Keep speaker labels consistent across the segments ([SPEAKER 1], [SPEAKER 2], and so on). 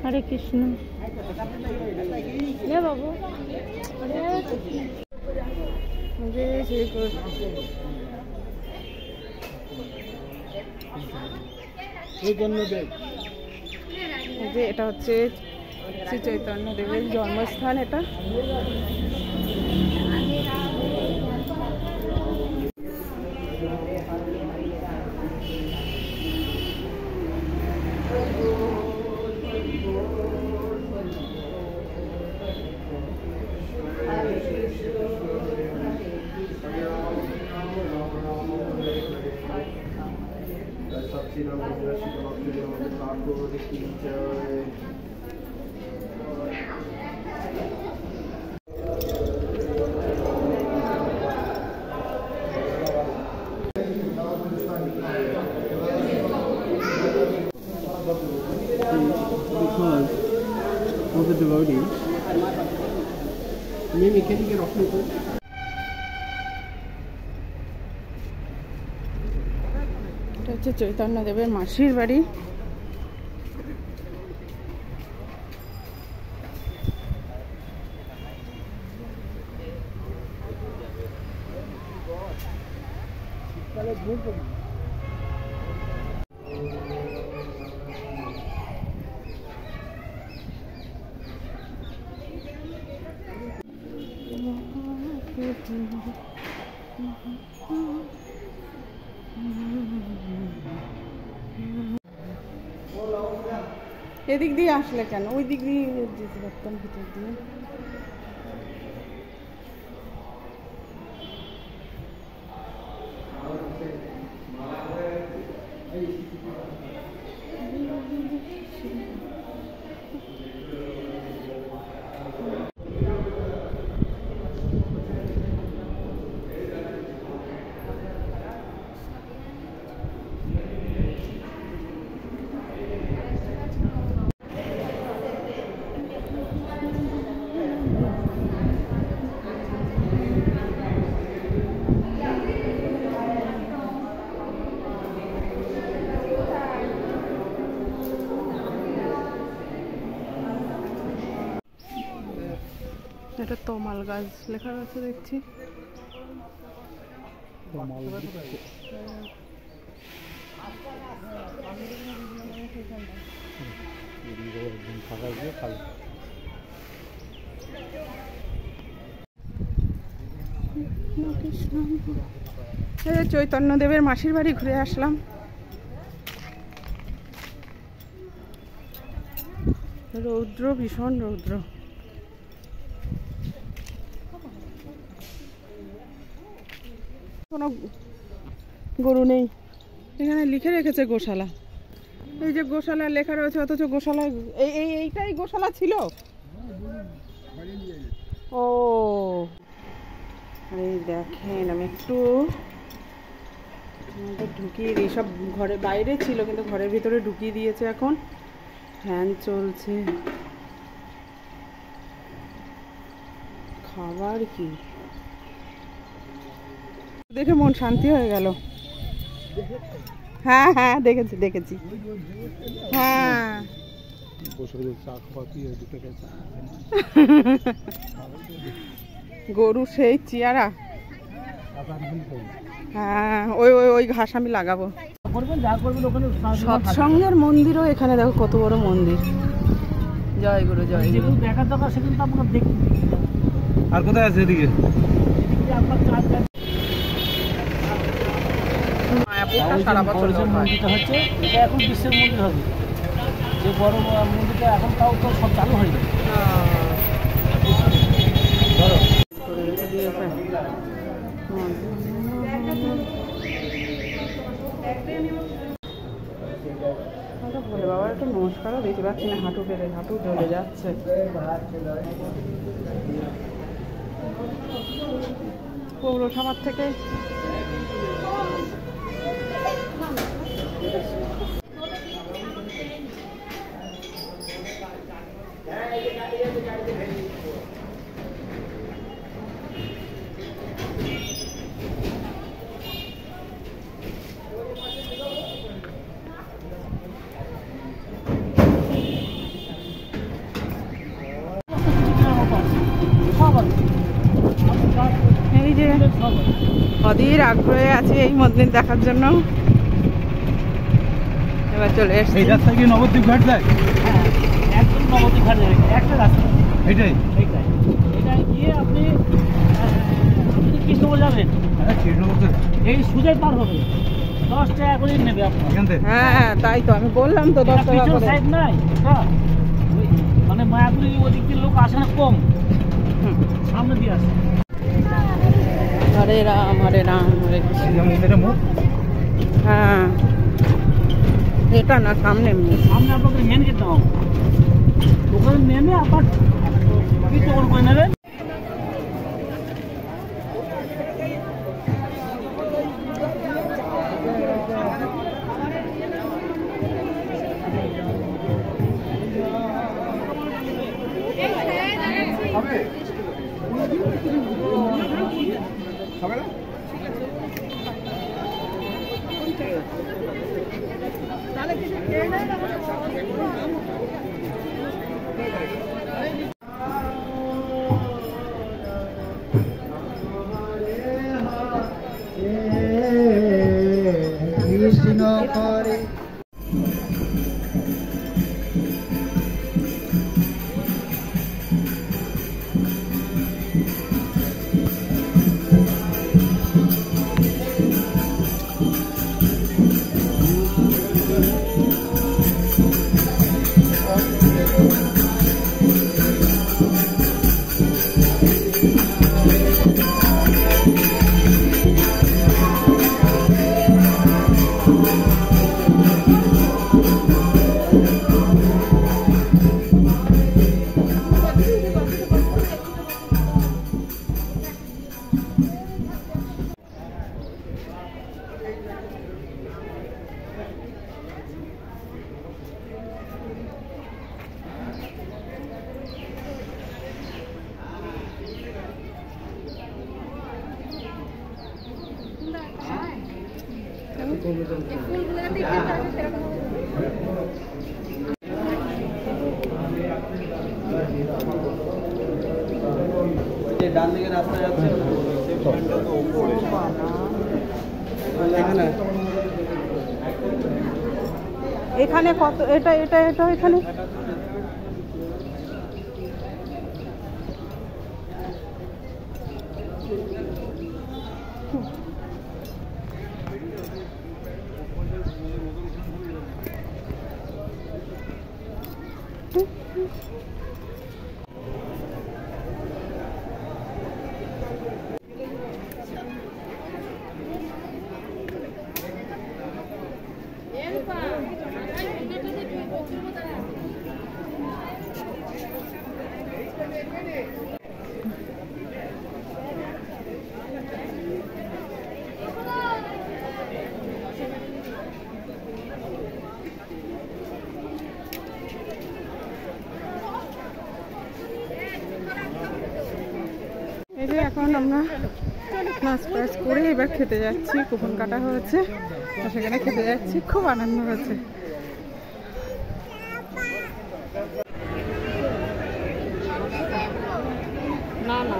[SPEAKER 1] হরে কৃষ্ণ। নে বাবু এটা হচ্ছে শ্রী চৈতন্য দেবের জন্মস্থান। এটা
[SPEAKER 2] because of the devotees. Maybe can you get off me?
[SPEAKER 1] এটা হচ্ছে চৈতন্য দেবের মাসির বাড়ি। এদিক দিয়ে আসলে কেন? ওই দিক দিয়ে যেতে পারতাম, ভিতর দিয়ে। এটা তমাল গাছ লেখা আছে দেখছি। চৈতন্য দেবের মাসির বাড়ি ঘুরে আসলাম। রৌদ্র, ভীষণ রৌদ্র। কোনো গরু নেই। এখানে লিখে রেখেছে গোশালা। এই যে গোশালা লেখা রয়েছে, অথচ গোশালা এইটাই গোশালা ছিল। ও এই দেখেন, আমি একটু ঢুকিয়ে দিই। সব ঘরে বাইরে ছিল, কিন্তু ঘরের ভিতরে ঢুকিয়ে দিয়েছে। এখন ফ্যান চলছে। খাবার কি দেখে মন শান্তি হয়ে গেল। হ্যাঁ হ্যাঁ, দেখেছি দেখেছি। হ্যাঁ গরু সেই চেয়ারা। হ্যাঁ ওই ওই ওই ঘাস আমি লাগাবো। সৎসঙ্গের মন্দিরও এখানে দেখো, কত বড় মন্দির। জয় গুরু জয় গুরু। দেখার দরকার সেখানে তো আপনার দেখুন। আর কোথায় আছে এদিকে? মায়াপুরটা সারা বছর মন্দিরটা হচ্ছে, এটা এখন বিশ্বের মন্দির হবে। যে বড় মন্দিরটা এখন তাও তো সব চালু হয়নি। ভোলে বাবার একটু নমস্কারও দিতে পারছি না, হাঁটু পেরে হাঁটু জ্বলে যাচ্ছে। পৌরসভার থেকে অধীর আগ্রহে আছি এই মন্দির দেখার জন্য। এবার চলে এসেছি।
[SPEAKER 2] এই রাস্তা কি নবদ্বীপ ঘাট যায়?
[SPEAKER 3] হ্যাঁ, একদম নবদ্বীপ ঘাট যাবে, একটা রাস্তা
[SPEAKER 2] এটাই
[SPEAKER 3] এইটাই। এটা গিয়ে আপনি কৃষ্ণগর যাবেন,
[SPEAKER 2] কৃষ্ণনগর
[SPEAKER 3] এই সুজাই পার হবে, 10 টাকা করে নেবে আপনার।
[SPEAKER 2] এখান থেকে
[SPEAKER 1] হ্যাঁ তাই তো আমি বললাম তো 10 টাকা
[SPEAKER 3] পিছন
[SPEAKER 1] করে।
[SPEAKER 3] সাইড নাই এটা, মানে মায়াপুরি ওদিক দিয়ে লোক আসে না, কম, সামনে দিয়ে আসে।
[SPEAKER 1] হরে রাম হরে কৃষ্ণ।
[SPEAKER 2] মন্দিরের মুখ
[SPEAKER 1] হ্যাঁ এটা না সামনে
[SPEAKER 3] সামনে আপনাদের মেন গেট নাও, ওখানে নেমে আবার কৃষ্ণগর করে নেবেন।
[SPEAKER 2] ডান দিকে রাস্তা যাচ্ছে
[SPEAKER 1] এখানে কত, এটা এটা এটা এখানে এই যে এখন আমরা নাচ টাচ করে এবার খেতে যাচ্ছি। কুপন কাটা হয়েছে তো সেখানে খেতে যাচ্ছি, খুব আনন্দ হয়েছে। না না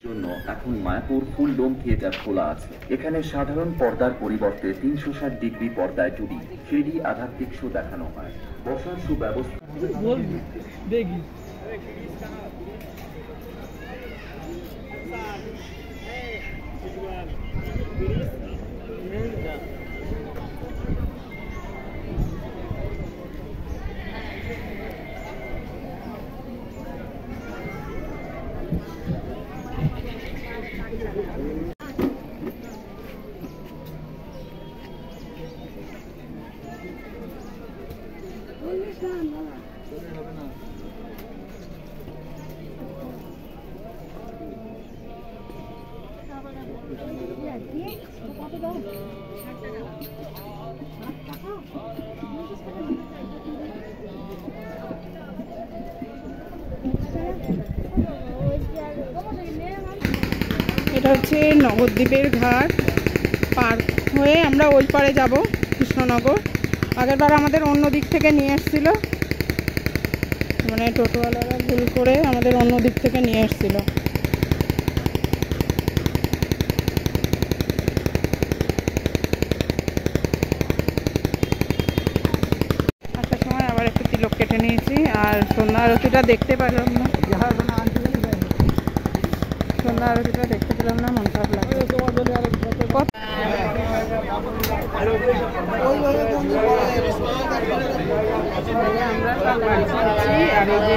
[SPEAKER 4] জন্য এখন মায়াপুর ফুল ডোম থিয়েটার খোলা আছে। এখানে সাধারণ পর্দার পরিবর্তে 360 ডিগ্রি পর্দায় জুড়ি 3D আধ্যাত্মিক শো দেখানো হয়। বসার সুব্যবস্থা
[SPEAKER 3] দেখি
[SPEAKER 1] এটা হচ্ছে নবদ্বীপের ঘাট পার হয়ে আমরা ওই পারে যাব কৃষ্ণনগর। আগের বার আমাদের অন্য দিক থেকে নিয়ে এসেছিল, মানে টোটোওয়ালারা ভুল করে আমাদের অন্য দিক থেকে নিয়ে এসেছিল। আসার সময় আবার একটু তিলক কেটে নিয়েছি, আর সন্ধ্যা আরতিটা দেখতে পারলাম না। সন্ধ্যা আরতিটা দেখতে পেলাম না, মন খারাপ লাগছে। আমরা সব বাড়ি ফিরছি, আর এই যে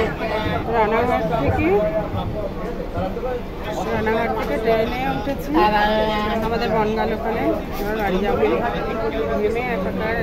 [SPEAKER 1] রানাঘাট থেকে ট্রেনে উঠেছি আমাদের বনগাঁ লোকালে। এবার বাড়ি যাবো, নেমে একাকার